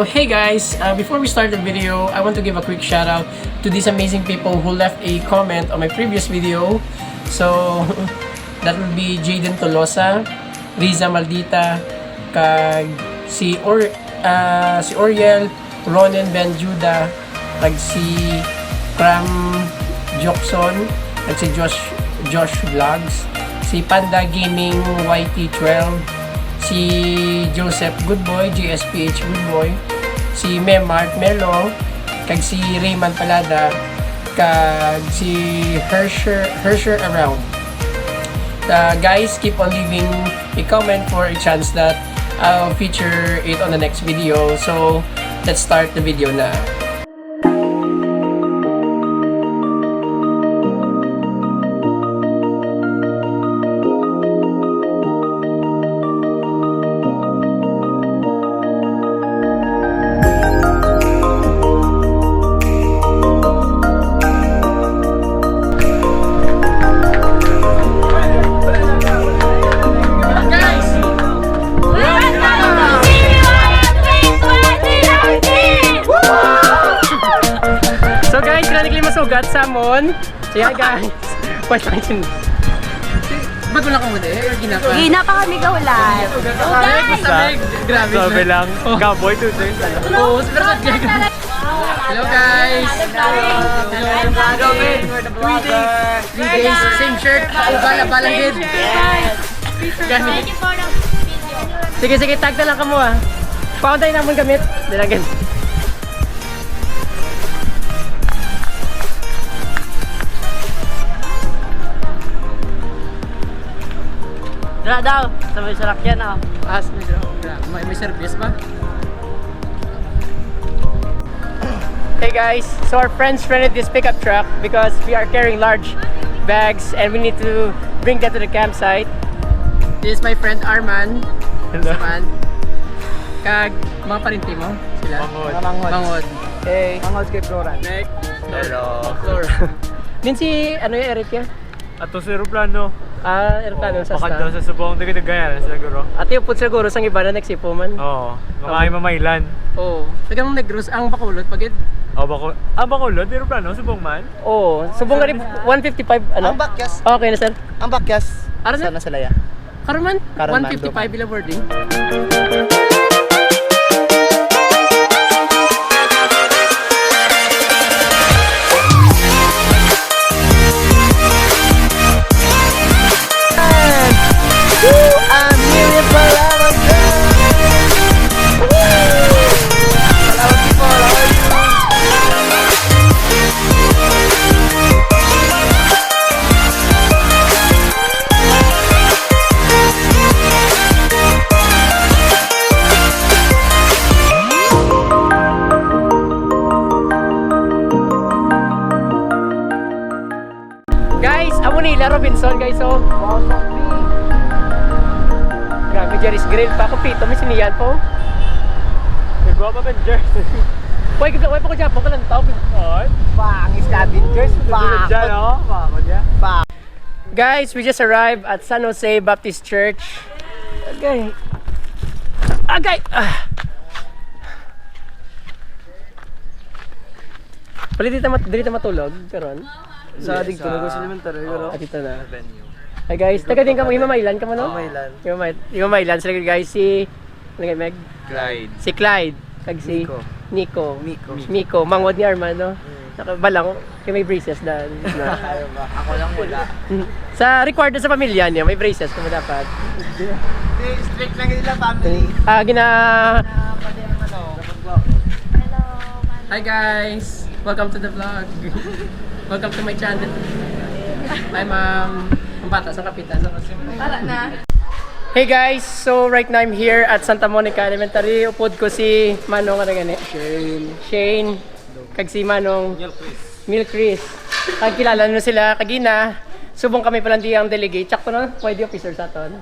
So hey guys, before we start the video, I want to give a quick shout out to these amazing people who left a comment on my previous video. So that will be Jaden Tolosa, Riza Maldita, kag si Oriel, Ronen Benjuda, kag si Cram Jokson, kag si Josh Vlogs, si Panda Gaming YT12, si Joseph Goodboy, GSPH Goodboy, si Memart Melo, kag si Raymond Palada, kag si Hersher Around. Guys, keep on leaving a comment for a chance that I'll feature it on the next video. So, let's start the video na. Sugat Samon. So yeah guys. Wait lang yun. Bago lang ka muna eh? Ginapa? Ginapa kami gaulan. Grabe. Sabi lang. Cowboy to turn. Oo, super sad ka. Hello guys. Hello. 3 days, same shirt. Bala-balang head. Gamit. Sige, tag na lang ka mo ah. Paunday naman gamit. Nilagyan. Dala daw, sa may salakyan ah. May service ba? Hey guys, so our friends rented this pickup truck because we are carrying large bags and we need to bring that to the campsite. This is my friend Arman. Hello. Arman. Kag mga parinti mo sila? Mangod. Hey. Mangod kay Floran. Meg. Hello. Flora. Din si ano yung Eric yan? Ato si aeroplano. Aeroplano sa Bakit daw sa subong dagdag-dagayan siguro. At yung put siguro sang iba na nagsipo man. Oo. Mga mamailan. Oo. Tagang nag-gross ang Bacolod pagid. Bacolod, aeroplano, subong man? Oo. Subong nga rin 155 ano? Ang bakyas. Okay na sir. Ang bakyas. Ano Sana sila ya. Karuman? Karuman, 155 ila boarding. Guys, amo nila Robinson guys, so grabe, Jerry's Grill pa ako pito, may siniyan po. Nagawa pa Avengers. Wait pa ko dyan, po ka lang tao. Bang, is Avengers. Bang. Diyan, oh. Bakit yan? Bang. Guys, we just arrived at San Jose Baptist Church. Agay. Dili ta matulog karon. Sa digto na gusto naman talaga. At ito na. Hi guys, taga din ka mo Mamailan ka mo no? Mamailan sila guys si ano kay Meg? Clyde. Si Clyde, kag si Miko, mangod ni Armando. Nakabalang kay may braces dan. Ako lang wala. Sa required na sa pamilya niya, may braces kung dapat. Strict lang nila family. Hi guys! Welcome to the vlog. Welcome to my channel. I'm ang bata sa kapitan. Para na. Hey guys! So right now I'm here at Santa Monica Elementary. Upod ko si Manong ano gani? Shane. Kag si Manong Milcris. Kag kilala na sila kagina. Subong kami palang di ang delegate. Tsak to no? Pwede officer sa aton.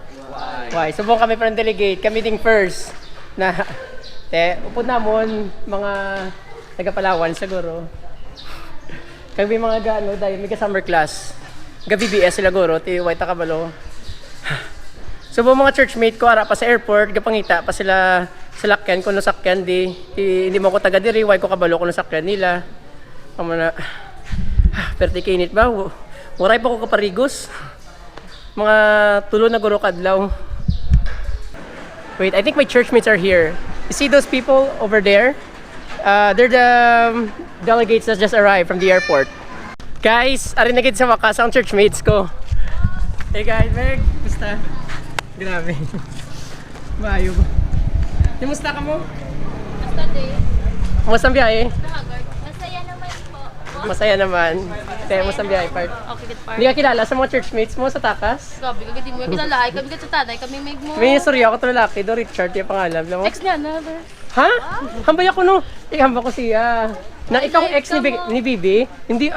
Why? Subong kami palang delegate. Kami ding first na upod namon mga taga-Palawan siguro. Kag may mga gaano dahil may summer class. Ga BBS sila guro, ti White Kabalo. So mga churchmate ko ara pa sa airport, gapangita pa sila salakyan ko nasakyan hindi mo ko taga diri, why ko kabalo ko nasakyan nila. Amo na. Perti kinit ba? Waray pa ko kaparigos. Mga tulo na guro kadlaw. Wait, I think my churchmates are here. You see those people over there? They're the delegates that just arrived from the airport. Guys, arin na sa wakas ang churchmates ko. Hey guys, Meg, basta? Grabe. Mayo ba? Kumusta ka mo? Basta day. Kumusta ang biyahe? Masaya naman po. Masaya naman. Kaya kumusta ang biyahe, part? Okay, good part. Hindi ka kilala sa mga churchmates mo sa takas? Gabi ka, hindi mo yung kinalahay. Kami ka sa tatay, kami may mo. May istorya ako ito lalaki, do Richard, yung pangalan. Alam mo? Ex niya, never. Ha? Hambay ako no? Hambay ko siya. Na ikaw ang ex ni Bibi? Hindi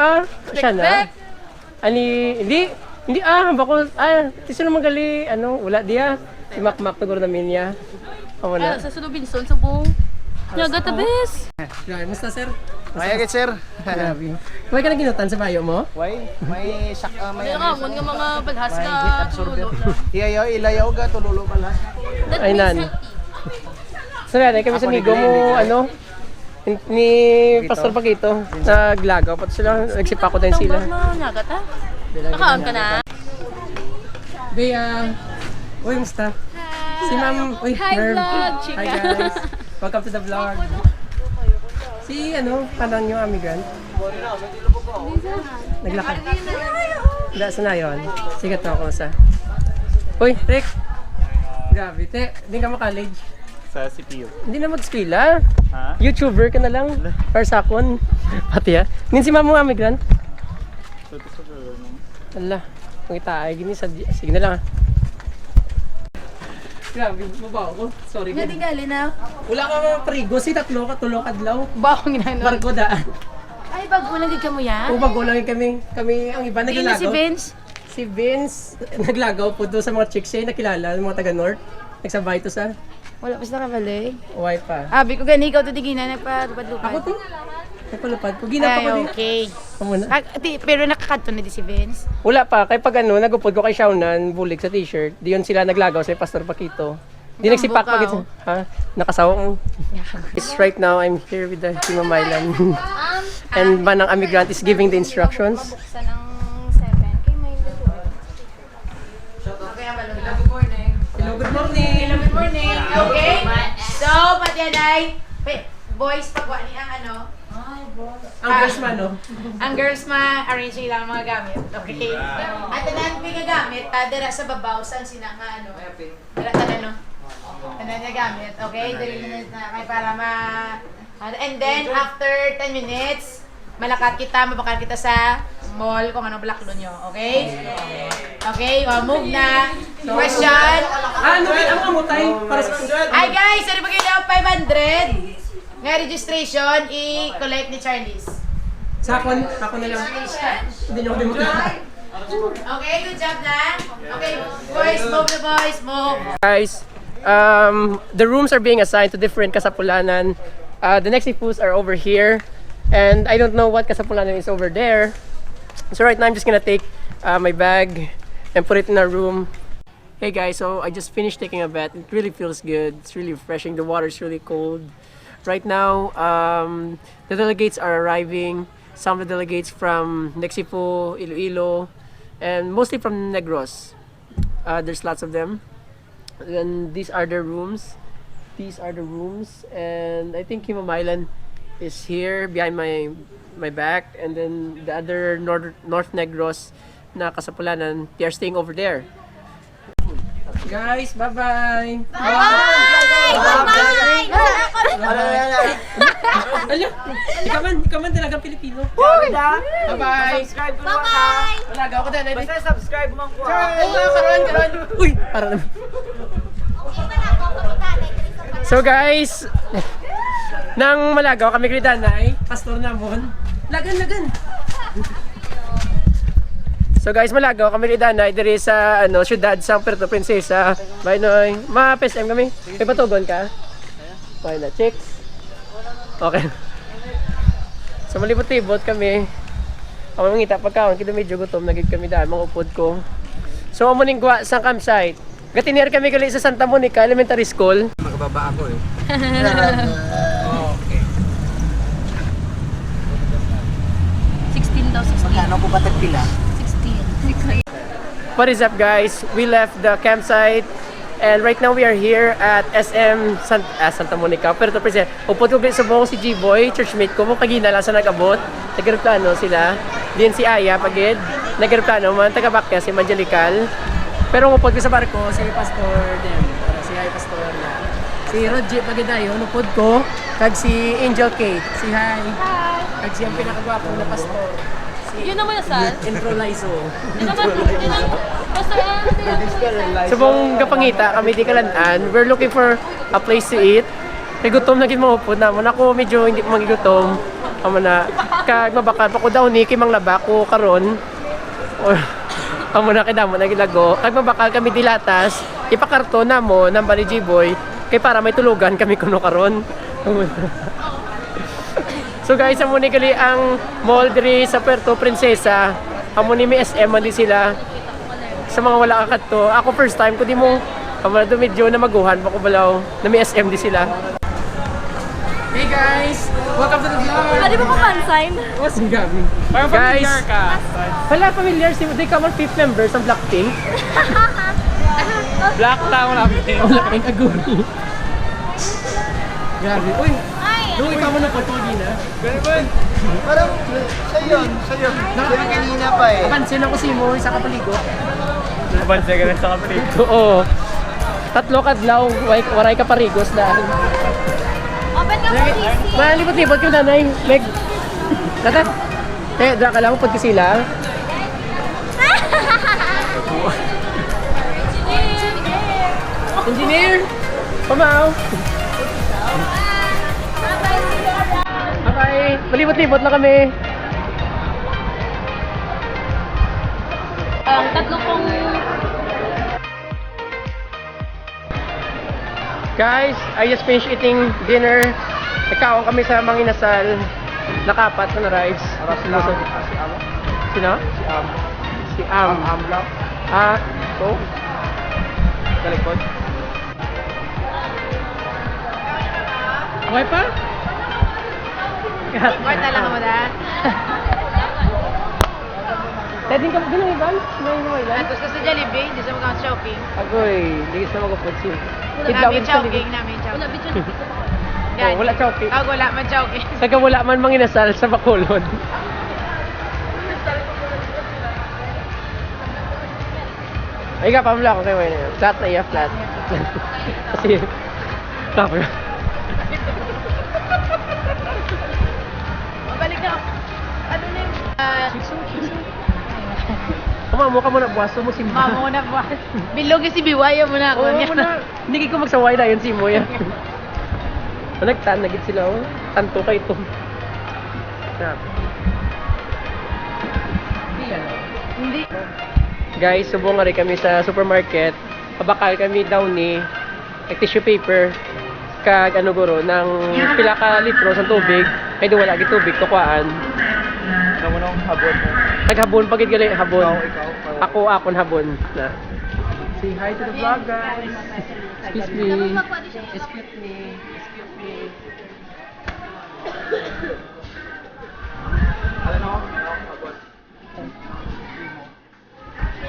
siya na. Hindi hambay ko. Sino magali, wala diya. Si Makmak na guro namin niya. Wala. Sa Sulubinson, subong. Yaga tabes. Grabe, musta sir? Maya git sir. Grabe. Huwag ka na ginutan sa bayo mo? Why? May May nangamon nga mga balhas May na heat absorber. tulo. Ilayaw ga tululo pala. That Ay, means nan. healthy. So yan, kami sa Ako, migo mo, ni Pastor Paquito, naglagaw. Pati sila, nagsipako din sila. Tambal na, yagat ha? Nakaon ka na? Bea, uy, musta? Si Ma'am, uy, Hi, Merv. vlog, chika. Hi guys, welcome to the vlog. Si kanang yung amigrant. Naglakad. Wala, sana yun. Sige to ako sa. Uy, Rick. Grabe, te. Hindi ka ma-college. Sa CPU. Hindi na mag-eskwela. Ha? YouTuber ka na lang. Or sakon. Pati ha. Nin si Ma'am mo amigrant. Ala, kung itaay, gini sa... Sige na lang ha. Grabe, mabaw ko. Sorry. Nga tingali na. Wala ka mga prigo, si tatlo ka, tulo kadlaw. Bakong ginano. Barko daan. Ay, bago lang ka mo yan. Bago lang kami ang iba Hindi na naglagaw. si Vince. Si Vince, naglagaw po doon sa mga chicks siya, nakilala, mga taga-north. Nagsabay to sa Wala pa sa kabalik. Hawaii pa. Abi ko gani ikaw to tigina nagpa-lupad-lupad. Ako to? Nagpalupad ko. Gina pa ko Ay, din. okay. Ako muna. Pero nakakadto na di si Vince. Wala pa, kay pag nagupod ko kay Shaunan, bulig sa t-shirt, di yun sila naglagaw sa Pastor Paquito. Di Ang nagsipak bukaw. pag ha? Nakasawang. It's right now, I'm here with the Team Mailan. And Manang Amigrant is giving the instructions. Buksan ang 7. Kay may dalawa. Okay, good morning. Hello, good morning. Hello, good morning. Okay? So, patianay. Boys, pagwa ni ang ano? Ang girls man, no? Ang girls ma-arrange nila ang mga gamit. Okay? At tanan may gagamit, dira sa babaw, saan sina nga ano? Dira tanan no? Tanan niya gamit. Okay? Dili na kay para and then, after 10 minutes, malakat kita, mabakal kita sa mall kung ano balaklo nyo. Okay? Okay, move na. Question. Ano rin ang amutay para sa Hi guys, ano ba kayo 500? Nga registration, i-collect ni Charlize. Sakon, ako na lang. Hindi niyo ako dimutan. Okay, good job na. Okay, boys, move the boys, move. Guys, the rooms are being assigned to different kasapulanan. The next ifus are over here. And I don't know what kasapulanan is over there. So right now I'm just gonna take my bag and put it in our room. Hey guys, so I just finished taking a bath. It really feels good. It's really refreshing. The water is really cold. Right now, the delegates are arriving. Some of the delegates from Nexipo, Iloilo, and mostly from Negros. There's lots of them. And these are the rooms. These are the rooms. And I think Himamailan is here behind my back. And then the other North Negros na Kasapulanan, they are staying over there. Guys, bye-bye! Ala, ikaw man talagang Pilipino. Bye-bye! Subscribe ko naman ha. Wala, ako din. Basta subscribe mo ko. Karon. Uy, para naman. So guys, nang Malagaw kami kridanay, pastor namon. Lagan. So guys, Malagaw kami kridanay diri sa syudad sa Puerto Princesa. Bye noy. Ma-PSM kami. May patugon ka? Bye na, chicks. Okay. So malibot-libot kami. Ako mangita pagkaon kita medyo gutom nagig kami dahil mga upod ko. So amo ning gwa sa campsite. Gatiner kami gali sa Santa Monica Elementary School. Magbaba ako eh. Okay. 16 daw, 16. Magkano po ba tagpila? 16. What is up, guys? We left the campsite and right now we are here at SM Santa Monica. Pero to present, upod ko sa buong si G-Boy, churchmate ko, kagina lang sa nag-abot. Nag-aeroplano sila. Din si Aya, pagid. Nag-aeroplano man, taga-Bakya, si Evangelical. Pero upod ko sa barko, si Pastor Dem. Si Hi Pastor na. Si Roger, pagid ayo, upod ko. Kag si Angel Kate. Si Hi. Kag si ang pinakagwapo na pastor. Yun naman na sal. Intro Lizo. Yun naman. Basta So kung kapangita kami di kalanaan, we're looking for a place to eat. Kay gutom na gid mo po naman ako medyo hindi magigutom. Amo na kag mabakal pa ko daw ni kay manglaba ko karon. Or amo na kay damo na gilago. Kag mabakal kami dilatas, ipakarton na mo ng Bali G-Boy kay para may tulugan kami kuno karon. So guys, amo ni gali ang mall diri sa Puerto Princesa. Amo ni may SM man di sila. Sa mga wala kakadto, ako first time ko di mo amo na medyo na maguhan pa ko balaw na may SM di sila. Hey guys, welcome to the vlog. Pwede mo consign? What's gabi? Parang Guys, familiar ka. wala familiar si they come on fifth members ng Blackpink. Black tao lang. Wala kang aguri. Grabe. Uy, nung ikaw mo na patuloy na. Ganun. Parang siya yun. Siya kanina pa eh. Pansin ako si Mo sa kapaligo. Nabansa ka na sa kapatid. Oo. Tatlo kadlaw, waray ka parigos na. Open ka po, DC. Malibot-libot yung nanay. Meg. Tata. Dra ka lang, upod ka sila. Engineer! Pamaw! Bye-bye! Malibot-libot na kami. Ang tatlo kong Guys, I just finished eating dinner. Nagkaon kami sa Manginasal. Nakapat na rice. Sino? Si Am. Amlap. Ah, so? Kalikod. Okay pa? Marta lang mo na. Pwede ka din ang ibang? Atos ka sa Jollibee, di sa mga shopping. Agoy, hindi sa magupod siya. Namin shopping, namin wala shopping. bitch. Oh, wala choking. Kag wala man shopping. Saga wala man Manginasal sa Bacolod. Ay ka, pamla ko kayo ngayon. Flat na iya, flat. Kasi, tapos. Balik na. Ano na yun? Kumamo ka muna, buwaso mo si Ma. Mamo na po. Bilog yung si Biwaya mo na ako Oo, niya. muna. Hindi ko magsaway na yun si Mo yan. Nagtan, nagit sila. Oh. Tanto kayo ito. Hindi. Guys, subong nga rin kami sa supermarket. Pabakal kami daw ni tissue paper kag ano guro ng pila ka litro sa tubig kay do wala gid tubig tukuan. Ano mo nung habon mo? Naghabon pagid gali habon. Ikaw. Ako akon habon na. Say hi to the vlog, guys. Excuse me. Excuse me. Excuse me.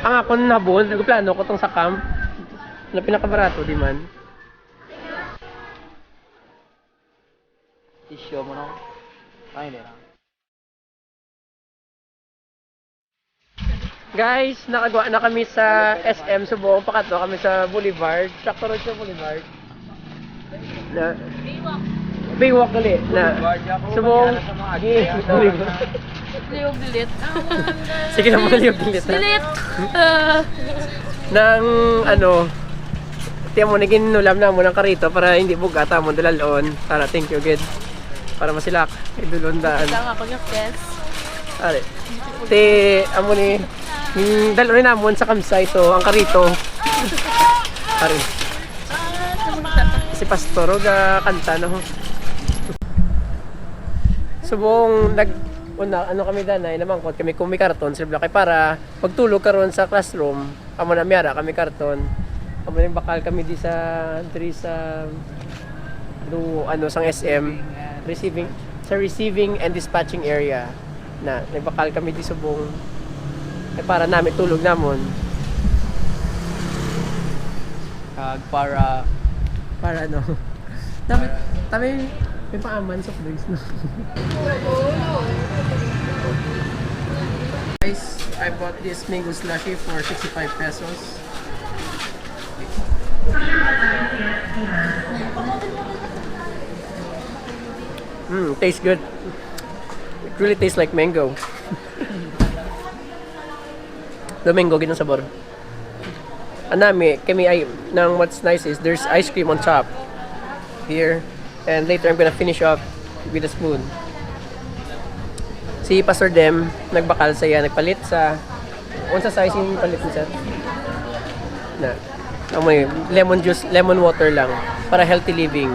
Ang akon habon, nagplano ko tong sa camp. Na pinakabarato di man. Tissue mo no? Ay, hindi na. Guys, nakagawa na kami sa SM Subo. Pakato kami sa Boulevard. Sakto rin sa Boulevard. Na Baywalk gali na Subong. Boulevard. Liog dilit. Sige na mga liog dilit. Dilit! Nang ano, tiyan mo, naginulam na mo ng karito para hindi bugata mo dalalon. Para thank you again. Para masilak. Idulon daan. Lang ako yung friends. Ari. Te, amo ni dalawin namon sa kamsay ito, ang karito. Ari. Si Pastor ga kanta no. Subong una ano kami danay namangkot kami kung may karton sa blakay para pagtulog karon sa classroom amo na miyara kami karton amo ning bakal kami di sa do ano sang SM receiving sa receiving and dispatching area na nagbakal kami di subong para namin tulog namon para ano tami may paaman sa drinks no. Guys, I bought this mango slushy for 65 pesos. Tastes good. It really tastes like mango. The mango, ginang sabor. Anami, kami ay, nang what's nice is there's ice cream on top. Here. And later I'm gonna finish off with a spoon. Si Pastor Dem, nagbakal saya, nagpalit sa unsa size yung palit niya? Na. Amoy lemon juice, lemon water lang para healthy living.